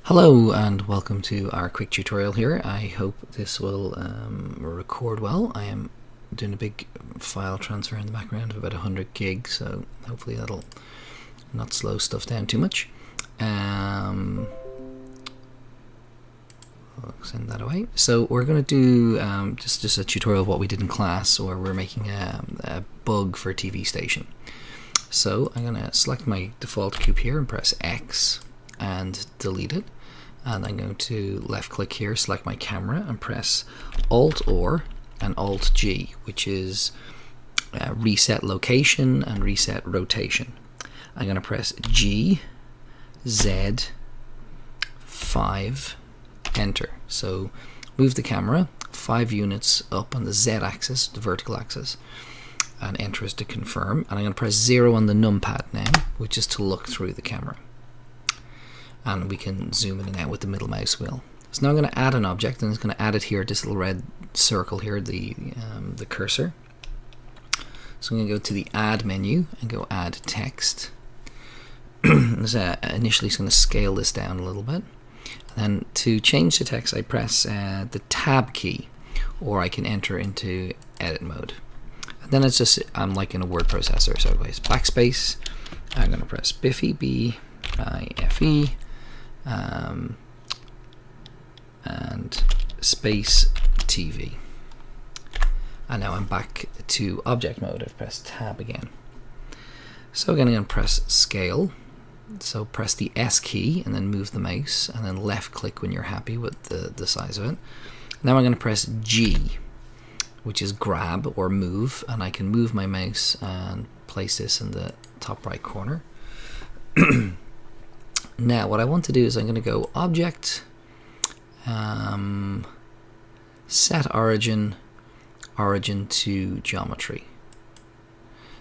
Hello and welcome to our quick tutorial here. I hope this will record well. I am doing a big file transfer in the background of about 100 gigs, so hopefully that'll not slow stuff down too much. I'll send that away. So we're going to do just a tutorial of what we did in class, where we're making a bug for a TV station. So I'm going to select my default cube here and press X and delete it, and I'm going to left click here, select my camera and press Alt or and Alt G, which is reset location and reset rotation. I'm going to press G, Z, 5, enter. So move the camera 5 units up on the Z axis, the vertical axis, and enter is to confirm. And I'm going to press 0 on the numpad now, which is to look through the camera. And we can zoom in and out with the middle mouse wheel. So now I'm going to add an object, and it's going to add it here, this little red circle here, the cursor. So I'm going to go to the add menu and go add text. Initially it's going to scale this down a little bit. And then to change the text I press the tab key, or I can enter into edit mode. And then it's just, I'm like in a word processor, so it's backspace. I'm going to press Bife, B-I-F-E, and space TV. And now I'm back to object mode. I've pressed tab again. So again, I'm going to press scale. So press the S key and then move the mouse, and then left click when you're happy with the size of it. Now I'm going to press G, which is grab or move, and I can move my mouse and place this in the top right corner. Now what I want to do is I'm going to go object, set origin to geometry.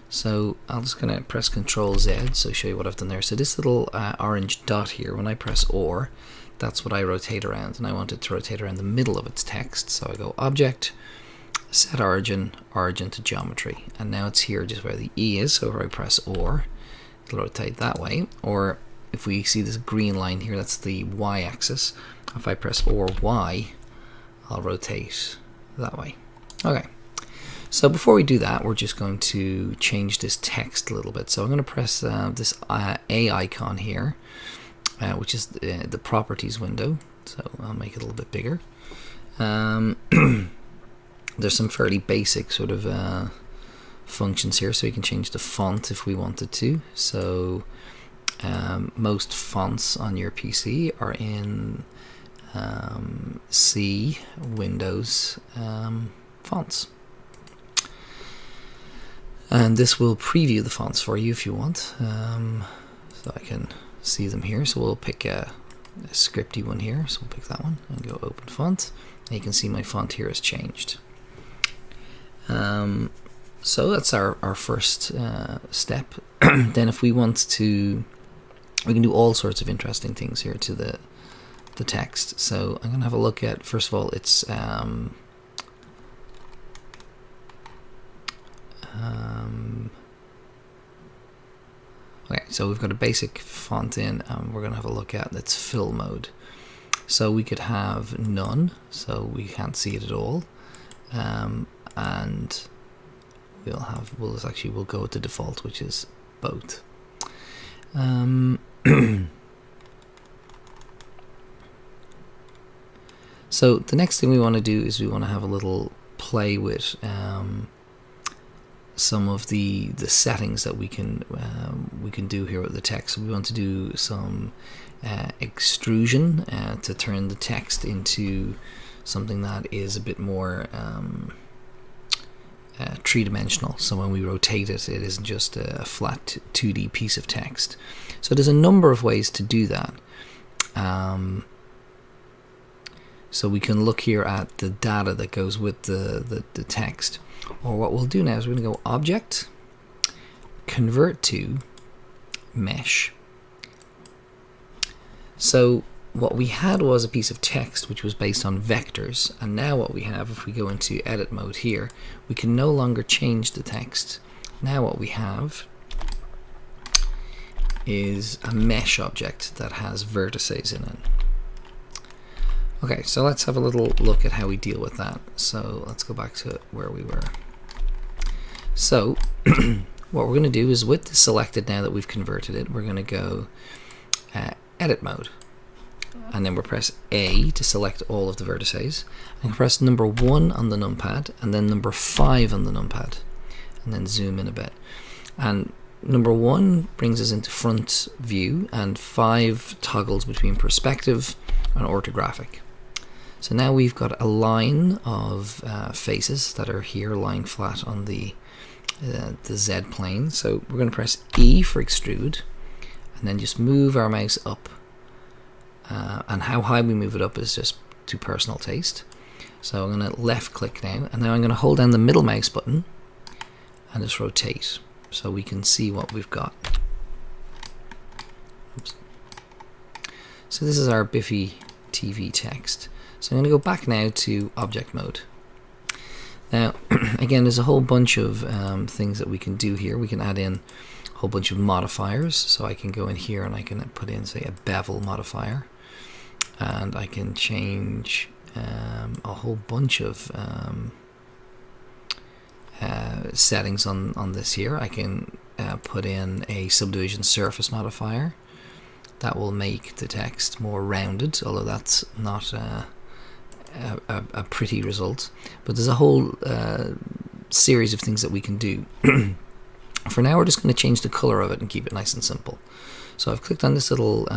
So I'm just going to press Ctrl Z, so show you what I've done there. So this little orange dot here, when I press OR, that's what I rotate around, and I want it to rotate around the middle of its text. So I go object, set origin to geometry, and now it's here just where the E is. So if I press OR, it'll rotate that way. Or if we see this green line here, that's the Y axis. If I press OR Y, I'll rotate that way. Okay. So before we do that, we're just going to change this text a little bit. So I'm going to press this A icon here, which is the properties window. So I'll make it a little bit bigger. There's some fairly basic sort of functions here, so we can change the font if we wanted to. So most fonts on your PC are in C, Windows fonts. And this will preview the fonts for you if you want. So I can see them here. So we'll pick a scripty one here. So we'll pick that one and go open font. And you can see my font here has changed. So that's our first step. Then if we want to, we can do all sorts of interesting things here to the text. So I'm going to have a look at, first of all, it's okay, so we've got a basic font in, and we're going to have a look at its fill mode. So we could have none, so we can't see it at all, and we'll go with the default, which is both. So the next thing we want to do is we want to have a little play with some of the settings that we can do here with the text. So we want to do some extrusion to turn the text into something that is a bit more three-dimensional. So when we rotate it, it isn't just a flat 2D piece of text. So there's a number of ways to do that. So we can look here at the data that goes with the text. Or what we'll do now is we're going to go object, convert to mesh. So what we had was a piece of text which was based on vectors, and now what we have, if we go into edit mode here, we can no longer change the text. Now what we have is a mesh object that has vertices in it. Okay, so let's have a little look at how we deal with that. So let's go back to where we were. So what we're going to do is, with this selected, now that we've converted it, we're going to go edit mode, and then we'll press A to select all of the vertices, and press number 1 on the numpad and then number 5 on the numpad, and then zoom in a bit. And number 1 brings us into front view, and 5 toggles between perspective and orthographic. So now we've got a line of faces that are here lying flat on the Z plane. So we're going to press E for extrude, and then just move our mouse up. And how high we move it up is just to personal taste. So I'm going to left click now, and now I'm going to hold down the middle mouse button and just rotate so we can see what we've got. Oops. So this is our Biffy TV text. So I'm going to go back now to object mode. Now again, there's a whole bunch of things that we can do here. We can add in a whole bunch of modifiers. So I can go in here and I can put in, say, a bevel modifier, and I can change a whole bunch of settings on this here. I can put in a subdivision surface modifier that will make the text more rounded, although that's not a pretty result. But there's a whole series of things that we can do. For now, we're just going to change the color of it and keep it nice and simple. So I've clicked on this little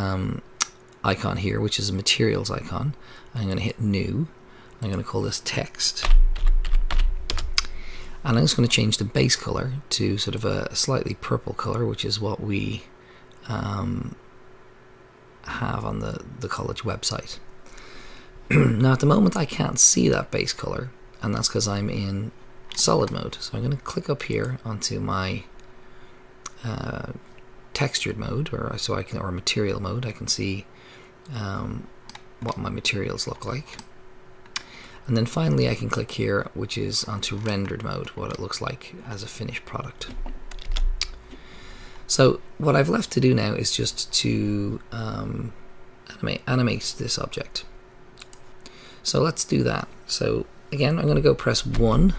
icon here, which is a materials icon. I'm going to hit new. I'm going to call this text, and I'm just going to change the base color to sort of a slightly purple color, which is what we have on the college website. Now at the moment I can't see that base color, and that's because I'm in solid mode. So I'm going to click up here onto my textured mode, or material mode. I can see what my materials look like, and then finally I can click here, which is onto rendered mode, what it looks like as a finished product. So what I've left to do now is just to animate this object. So let's do that. So again, I'm going to go press 1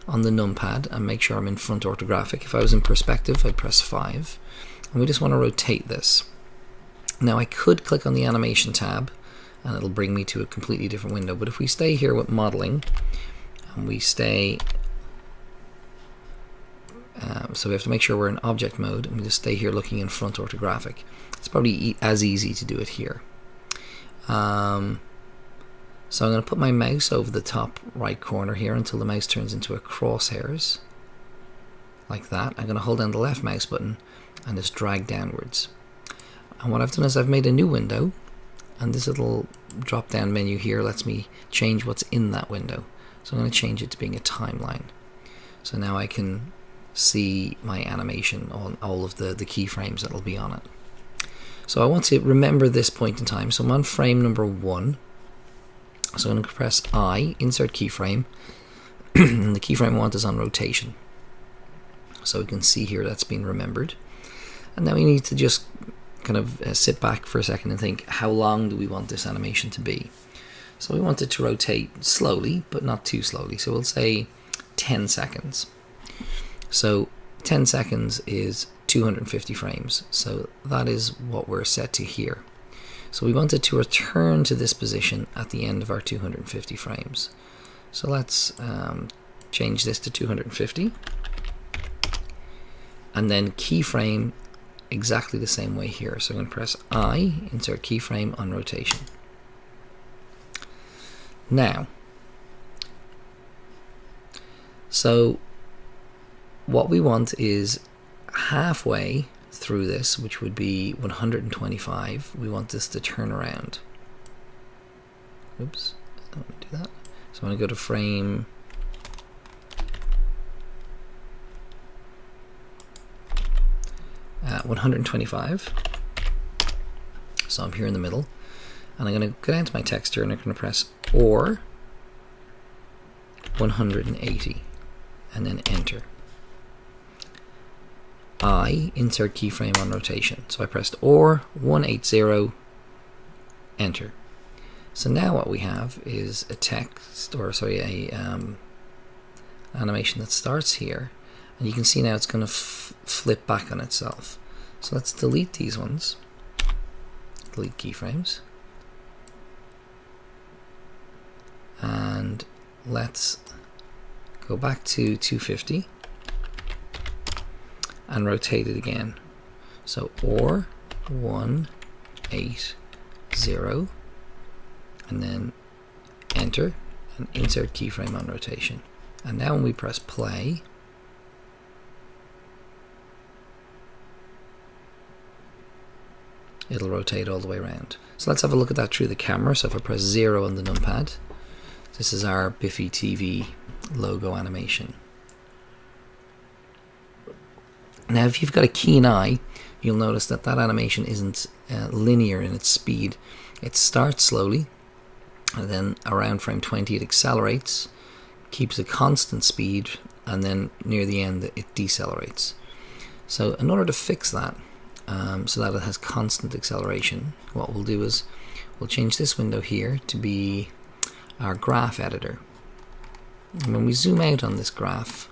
on the numpad and make sure I'm in front orthographic. If I was in perspective, I'd press 5. And we just want to rotate this. Now I could click on the animation tab and it'll bring me to a completely different window. But if we stay here with modeling, and we stay, so we have to make sure we're in object mode, and we just stay here looking in front orthographic. It's probably as easy to do it here. So I'm going to put my mouse over the top right corner here until the mouse turns into a crosshairs, like that. I'm going to hold down the left mouse button and just drag downwards. And what I've done is I've made a new window, and this little drop down menu here lets me change what's in that window. So I'm going to change it to being a timeline. So now I can see my animation on all of the keyframes that will be on it. So I want to remember this point in time. So I'm on frame number 1. So I'm going to press I, insert keyframe, and the keyframe I want is on rotation. So we can see here that's been remembered. And now we need to just kind of sit back for a second and think, how long do we want this animation to be? So we want it to rotate slowly, but not too slowly. So we'll say 10 seconds. So 10 seconds is 250 frames. So that is what we're set to here. So we want it to return to this position at the end of our 250 frames. So let's change this to 250. And then keyframe exactly the same way here. So I'm going to press I, insert keyframe on rotation. Now, so what we want is halfway through this, which would be 125, we want this to turn around. Oops, let me do that. So I'm going to go to frame 125. So I'm here in the middle, and I'm going to go down to my texture, and I'm going to press or 180, and then enter. I, insert keyframe on rotation. So I pressed or 180, enter. So now what we have is a text, or sorry, a animation that starts here, and you can see now it's going to flip back on itself. So let's delete these ones, delete keyframes, and let's go back to 250 and rotate it again. So or 180, and then enter and insert keyframe on rotation. And now when we press play, it'll rotate all the way around. So let's have a look at that through the camera. So if I press 0 on the numpad, this is our Bife TV logo animation. Now if you've got a keen eye, you'll notice that that animation isn't linear in its speed. It starts slowly, and then around frame 20 it accelerates, keeps a constant speed, and then near the end it decelerates. So in order to fix that, so that it has constant acceleration, what we'll do is we'll change this window here to be our graph editor. And when we zoom out on this graph,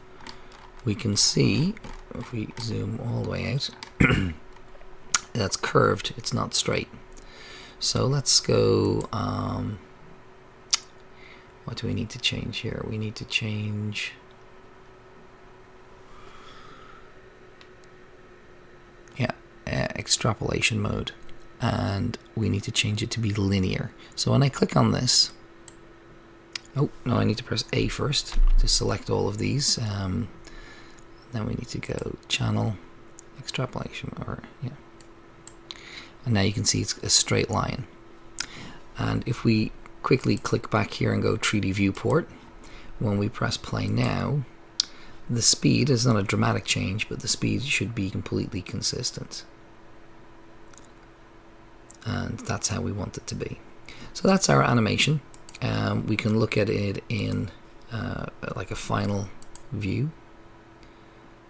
we can see, if we zoom all the way out, that's curved, it's not straight. So let's go, what do we need to change here? We need to change, extrapolation mode, and we need to change it to be linear. So when I click on this, oh no, I need to press A first to select all of these. Then we need to go channel, extrapolation, and now you can see it's a straight line. And if we quickly click back here and go 3D viewport, when we press play now, the speed is not a dramatic change, but the speed should be completely consistent. And that's how we want it to be. So that's our animation. We can look at it in like a final view.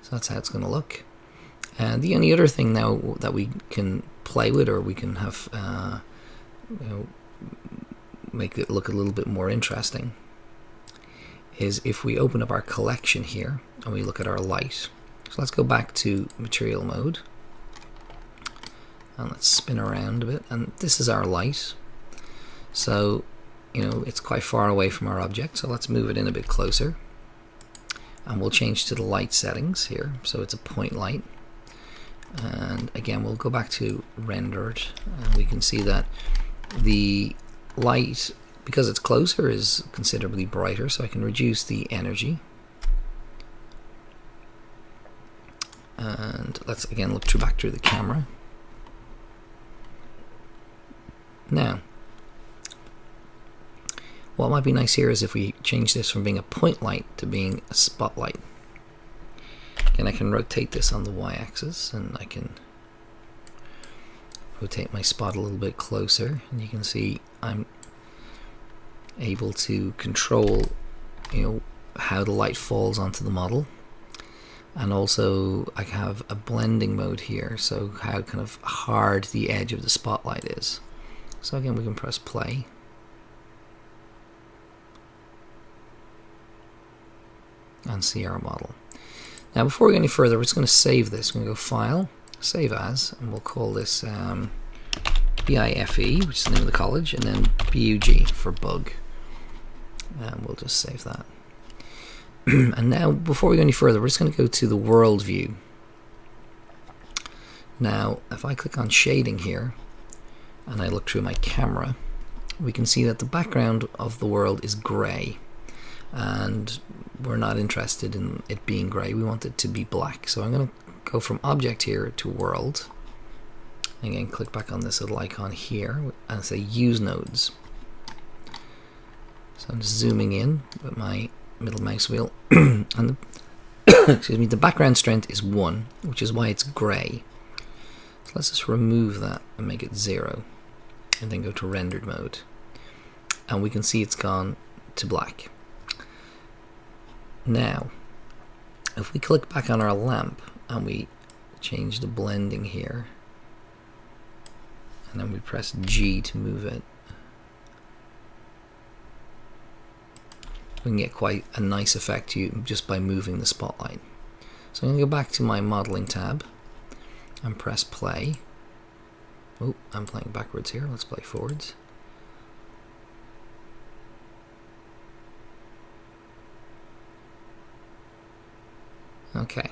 So that's how it's going to look. And the only other thing now that we can play with, or we can have make it look a little bit more interesting, is if we open up our collection here and we look at our light. So let's go back to material mode and let's spin around a bit, and this is our light. So it's quite far away from our object, so let's move it in a bit closer, and we'll change to the light settings here, so it's a point light. And again, we'll go back to rendered, and we can see that the light, because it's closer, is considerably brighter, so I can reduce the energy. And let's again look back through the camera. Now, what might be nice here is if we change this from being a point light to being a spotlight. And I can rotate this on the y-axis, and I can rotate my spot a little bit closer, and you can see I'm able to control how the light falls onto the model. And also I have a blending mode here, so how kind of hard the edge of the spotlight is. So again, we can press play. And see our model. Now before we go any further, we're just going to save this. We're going to go File, Save As, and we'll call this BIFE, which is the name of the college, and then BUG for bug. And we'll just save that. And now before we go any further, we're just going to go to the world view. Now if I click on shading here and I look through my camera, we can see that the background of the world is grey. And we're not interested in it being grey, we want it to be black. So I'm going to go from object here to world. Again, click back on this little icon here and say use nodes. So I'm just zooming in with my middle mouse wheel, and excuse me, the background strength is 1, which is why it's grey. So let's just remove that and make it 0, and then go to rendered mode, and we can see it's gone to black. Now if we click back on our lamp and we change the blending here, and then we press G to move it, we can get quite a nice effect just by moving the spotlight. So I'm going to go back to my modeling tab and press play. Oh, I'm playing backwards here. Let's play forwards. Okay.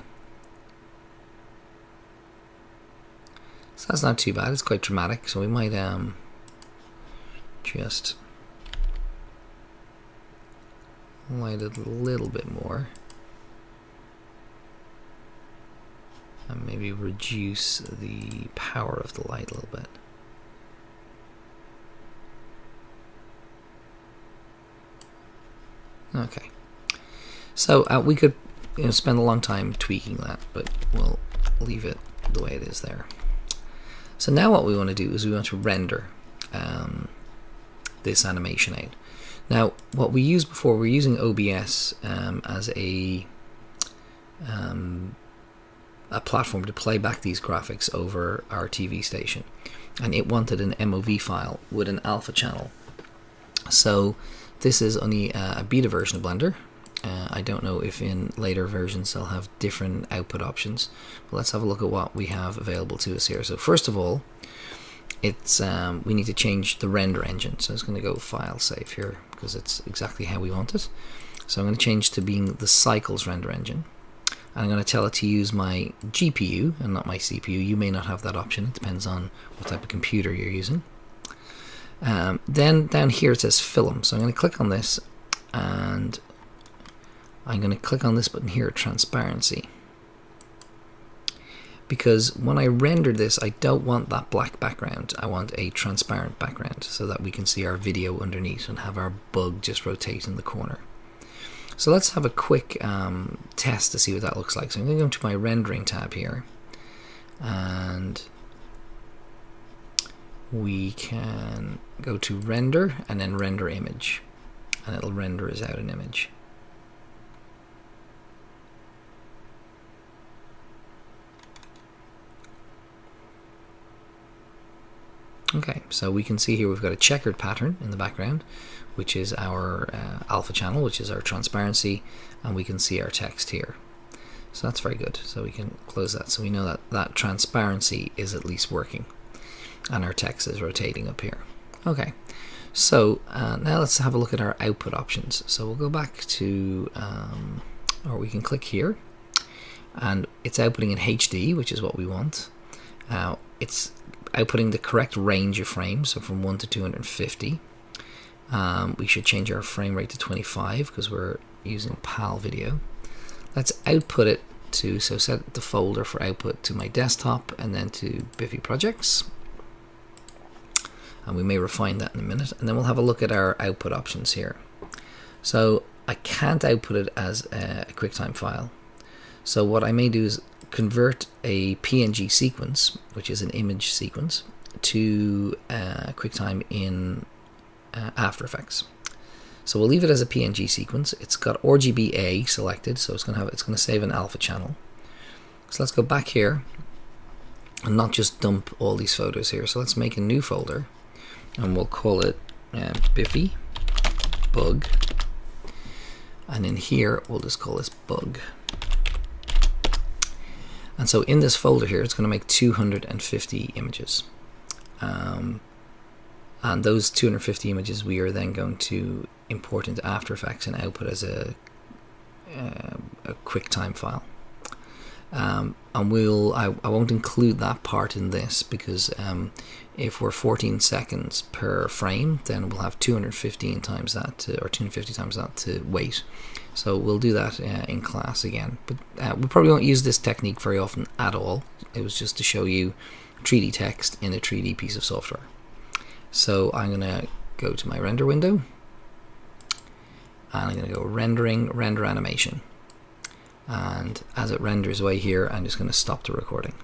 So that's not too bad. It's quite dramatic. So we might just light it a little bit more. And maybe reduce the power of the light a little bit. Okay. So we could spend a long time tweaking that, but we'll leave it the way it is there. So now what we want to do is we want to render this animation out. Now what we used before, we're using OBS as a platform to play back these graphics over our TV station, and it wanted an MOV file with an alpha channel. So this is only a beta version of Blender. I don't know if in later versions they'll have different output options, but let's have a look at what we have available to us here. So first of all, it's we need to change the render engine. So it's going to go file save here because it's exactly how we want it. So I'm going to change to being the Cycles render engine. And I'm going to tell it to use my GPU and not my CPU. You may not have that option. It depends on what type of computer you're using. Then down here it says film. So I'm going to click on this, and I'm going to click on this button here, transparency. Because when I render this, I don't want that black background. I want a transparent background so that we can see our video underneath and have our bug just rotate in the corner. So let's have a quick test to see what that looks like. So I'm going to go to my rendering tab here, and we can go to render and then render image, and it'll render us out an image. Okay, so we can see here we've got a checkered pattern in the background, which is our alpha channel, which is our transparency, and we can see our text here. So that's very good. So we can close that. So we know that that transparency is at least working, and our text is rotating up here. Okay, so now let's have a look at our output options. So we'll go back to, or we can click here, and it's outputting in HD, which is what we want. It's outputting the correct range of frames, so from 1 to 250. We should change our frame rate to 25 because we're using PAL video. Let's output it to, so set the folder for output to my desktop and then to Bife projects. And we may refine that in a minute. And then we'll have a look at our output options here. So I can't output it as a QuickTime file. So what I may do is convert a PNG sequence, which is an image sequence, to QuickTime in After Effects. So we'll leave it as a PNG sequence. It's got RGBA selected, so it's going to save an alpha channel. So let's go back here and not just dump all these photos here. So let's make a new folder, and we'll call it Bife Bug, and in here we'll just call this Bug. And so in this folder here, it's going to make 250 images. And those 250 images we are then going to import into After Effects and output as a QuickTime file. And I won't include that part in this because if we're 14 seconds per frame, then we'll have 215 times that or 250 times that to wait. So we'll do that in class again, but we probably won't use this technique very often at all. It was just to show you 3D text in a 3D piece of software. So I'm going to go to my render window, and I'm going to go rendering, render animation. And as it renders away here, I'm just going to stop the recording.